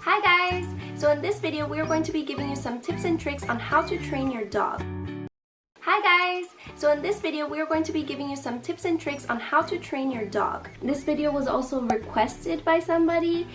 Hi guys! So in this video, we are going to be giving you some tips and tricks on how to train your dog. Hi guys! So in this video, we are going to be giving you some tips and tricks on how to train your dog. This video was also requested by somebody,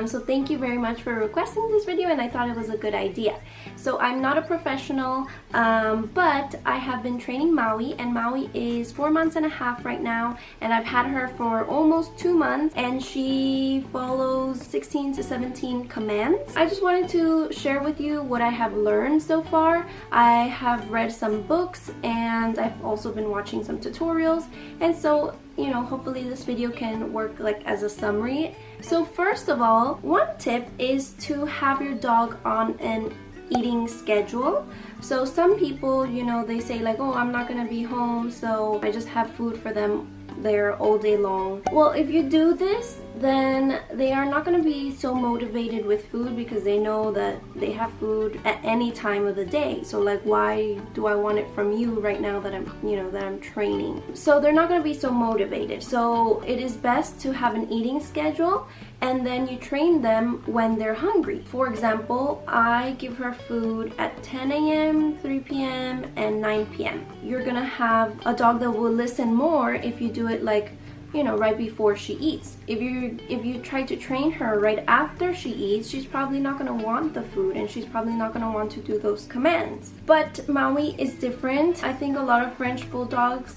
so thank you very much for requesting this video, and I thought it was a good idea. So I'm not a professional, but I have been training Maui, and Maui is 4 months and a half right now, and I've had her for almost 2 months, and she follows 16 to 17 commands. I just wanted to share with you what I have learned so far. I have read some books, and I've also been watching some tutorials, and so hopefully this video can work like as a summary. So first of all, one tip is to have your dog on an eating schedule. So some people, they say like, oh, I'm not gonna be home, so I just have food for them there all day long. Well, if you do this, then they are not going to be so motivated with food because they know that they have food at any time of the day. So like, why do I want it from you right now that I'm training? So they're not going to be so motivated. So it is best to have an eating schedule, and then you train them when they're hungry. For example, I give her food at 10 a.m., 3 p.m., and 9 p.m. You're gonna have a dog that will listen more if you do it like, right before she eats. If you try to train her right after she eats, she's probably not gonna want the food, and she's probably not gonna want to do those commands. But Maui is different. I think a lot of French bulldogs,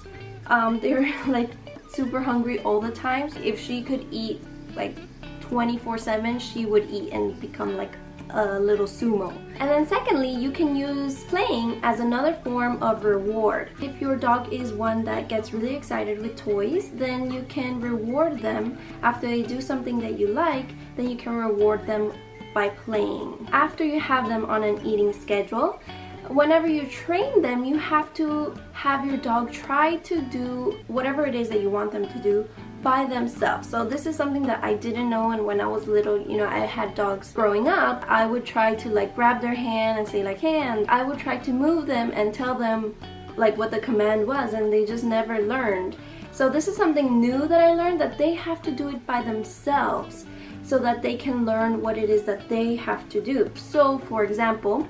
they're like super hungry all the time. If she could eat like 24/7, she would eat and become like a little sumo. And then secondly, you can use playing as another form of reward. If your dog is one that gets really excited with toys, then you can reward them after they do something that you like. Then you can reward them by playing. After you have them on an eating schedule, whenever you train them, you have to have your dog try to do whatever it is that you want them to do by themselves. So this is something that I didn't know, and when I was little, I had dogs growing up, I would try to like grab their hand and say like, hand. I would try to move them and tell them like what the command was, and they just never learned. So this is something new that I learned, that they have to do it by themselves so that they can learn what it is that they have to do. So for example,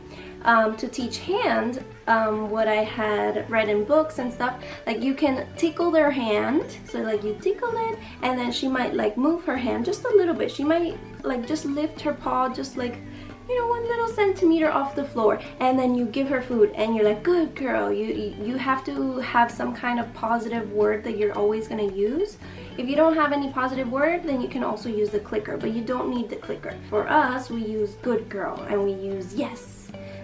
to teach hand, what I had read in books and stuff, like you can tickle their hand. So like you tickle it, and then she might like move her hand just a little bit. She might like just lift her paw just like 1 little centimeter off the floor, and then you give her food, and you're like, good girl. You have to have some kind of positive word that you're always going to use. If you don't have any positive word, then you can also use the clicker, but you don't need the clicker. For us, we use good girl, and we use yes.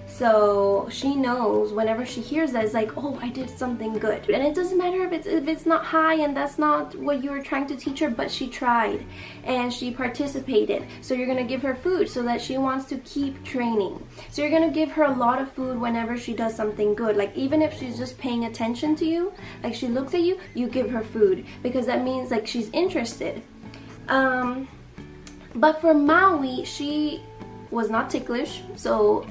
So she knows whenever she hears that, it's like, oh, I did something good. And it doesn't matter if it's not high and that's not what you were trying to teach her, but she tried and she participated. So you're gonna give her food so that she wants to keep training. So you're gonna give her a lot of food whenever she does something good. Like even if she's just paying attention to you, like she looks at you, you give her food, because that means like she's interested. But for Maui, she was not ticklish,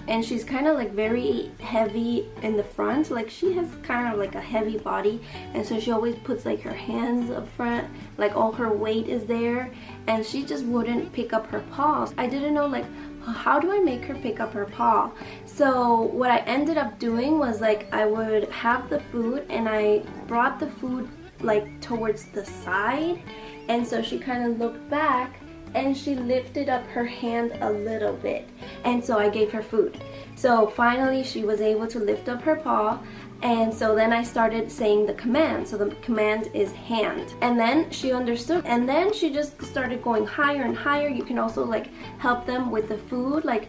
and she's kind of like very heavy in the front. Like she has kind of like a heavy body, and so she always puts like her hands up front, like all her weight is there, and she just wouldn't pick up her paws. I didn't know like, how do I make her pick up her paw? So what I ended up doing was like, I would have the food and I brought the food like towards the side, and so she kind of looked back and she lifted up her hand a little bit, and so I gave her food. So finally she was able to lift up her paw, and so then I started saying the command. So the command is hand, and then she understood, and then she just started going higher and higher. You can also like help them with the food, like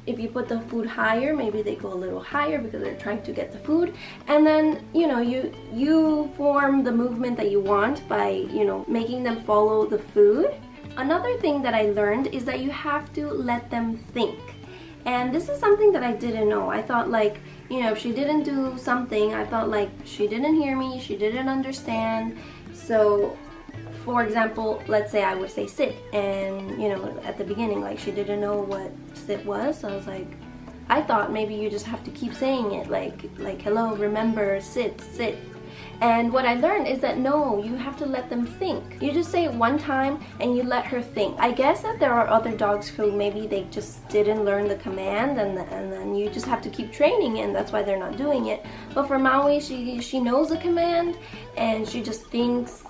if you put the food higher, maybe they go a little higher because they're trying to get the food. And then you form the movement that you want by making them follow the food. Another thing that I learned is that you have to let them think. And this is something that I didn't know. I thought like, if she didn't do something, I thought like she didn't hear me, she didn't understand. So for example, let's say I would say sit, and at the beginning like she didn't know what sit was. So I was like, I thought maybe you just have to keep saying it like hello, remember, sit, sit. And what I learned is that no, you have to let them think. You just say it one time and you let her think. I guess that there are other dogs who maybe they just didn't learn the command, and then you just have to keep training, and that's why they're not doing it. But for Maui, she knows the command and she just thinks,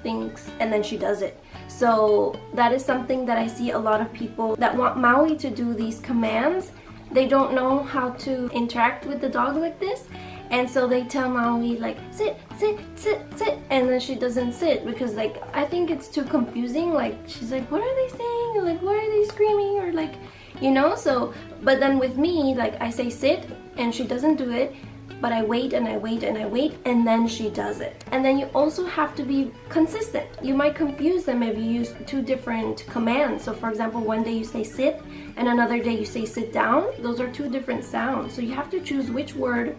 and then she does it. So that is something that I see a lot of people that want Maui to do these commands. They don't know how to interact with the dog like this. And so they tell Maui like, sit, sit, sit, sit, and then she doesn't sit because like, I think it's too confusing. Like, she's like, what are they saying? Like, what are they screaming? Or like, you know, so, but then with me, like I say sit and she doesn't do it, but I wait and I wait and I wait and then she does it. And then you also have to be consistent. You might confuse them if you use two different commands. So for example, one day you say sit and another day you say sit down. Those are two different sounds. So you have to choose which word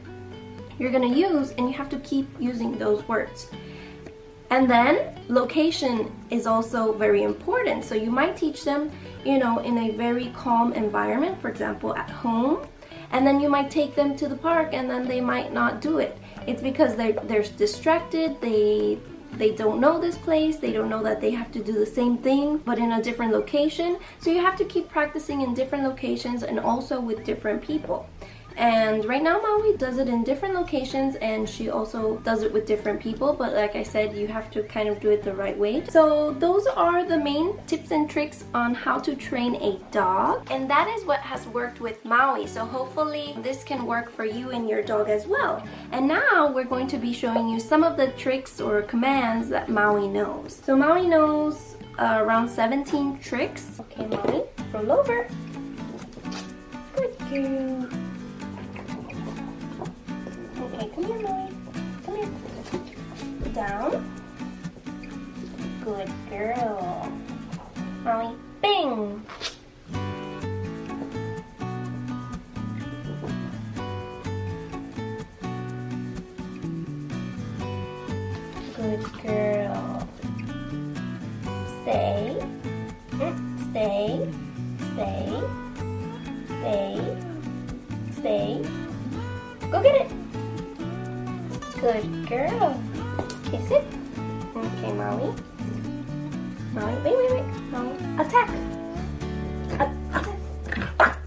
you're gonna use, and you have to keep using those words. And then location is also very important. So you might teach them, you know, in a very calm environment, for example, at home, and then you might take them to the park and then they might not do it. It's because they're distracted, they don't know this place, they don't know that they have to do the same thing but in a different location. So you have to keep practicing in different locations and also with different people. And right now Maui does it in different locations and she also does it with different people, but like I said, you have to kind of do it the right way. So those are the main tips and tricks on how to train a dog, and that is what has worked with Maui. So hopefully this can work for you and your dog as well. And now we're going to be showing you some of the tricks or commands that Maui knows. So Maui knows around 17 tricks. Okay, Maui, roll over. Good girl. Okay, come here, Maui. Come here. Down. Good girl. Maui, bing. Good girl. Stay. Stay. Stay. Stay. Stay. Go get it. Good girl. Okay, sit. Okay, Maui. Maui, wait. Maui, attack. Attack.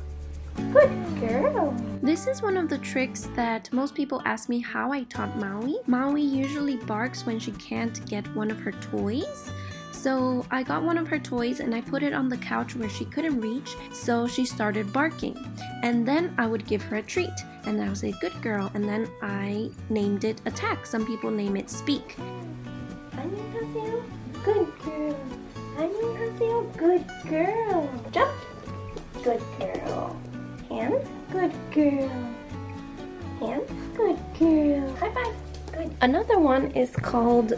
Good girl. This is one of the tricks that most people ask me how I taught Maui. Maui usually barks when she can't get one of her toys. So I got one of her toys and I put it on the couch where she couldn't reach, so she started barking. And then I would give her a treat and I would say good girl, and then I named it attack. Some people name it speak. Good girl. Good girl. Jump. Good girl. Hands. Good girl. Hands. Good girl. High five. Good. Another one is called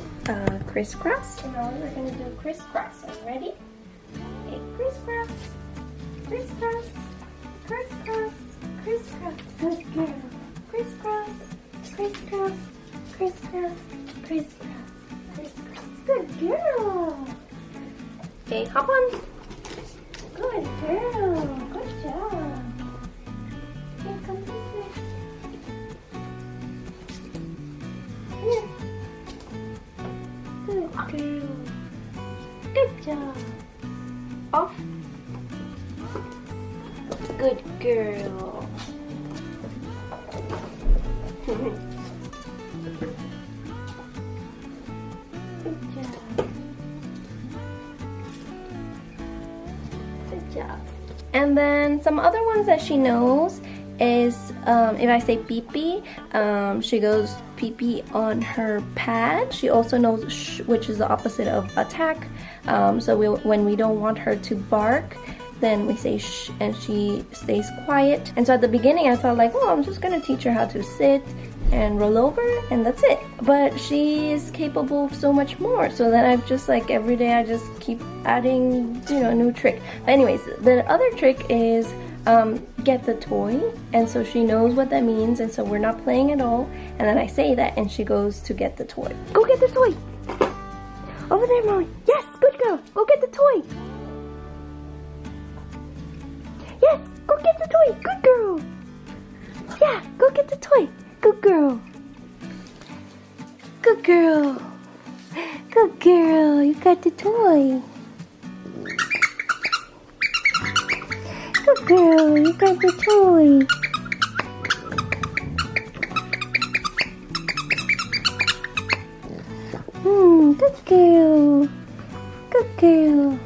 crisscross. So now we're going to do crisscross. Are you ready? Okay, crisscross. Crisscross. Crisscross. Crisscross. Good girl. Crisscross. Crisscross. Crisscross. Crisscross. Crisscross. Good girl. Okay, hop on. Good girl. Good job. Here comes this way. Here. Good girl. Good job. Off. Good girl. Good job. Good job. And then some other ones that she knows is if I say pee-pee, she goes pee-pee on her pad. She also knows shh, which is the opposite of attack. So when we don't want her to bark, then we say shh and she stays quiet. And so at the beginning I thought like, oh, I'm just gonna teach her how to sit and roll over and that's it. But she is capable of so much more. So then I've just like every day I just keep adding, you know, a new trick. But anyways, the other trick is get the toy, and so she knows what that means, and so we're not playing at all, and then I say that and she goes to get the toy. Go get the toy! Over there, Maui. Yes, good girl. Go get the toy. Yes, go get the toy. Good girl. Yeah, go get the toy. Good girl. Good girl. Good girl. You got the toy. Good girl. You got the toy. Good girl. Good girl.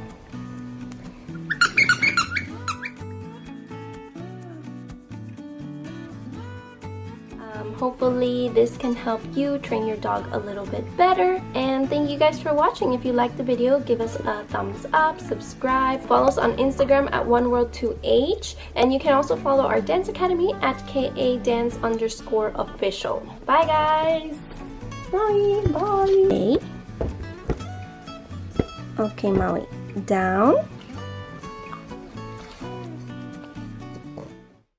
Hopefully this can help you train your dog a little bit better. And thank you guys for watching. If you liked the video, give us a thumbs up, subscribe, follow us on Instagram at oneworld2h, and you can also follow our dance academy at kadance_official. Bye guys. Bye. Bye. Okay, Maui. Down.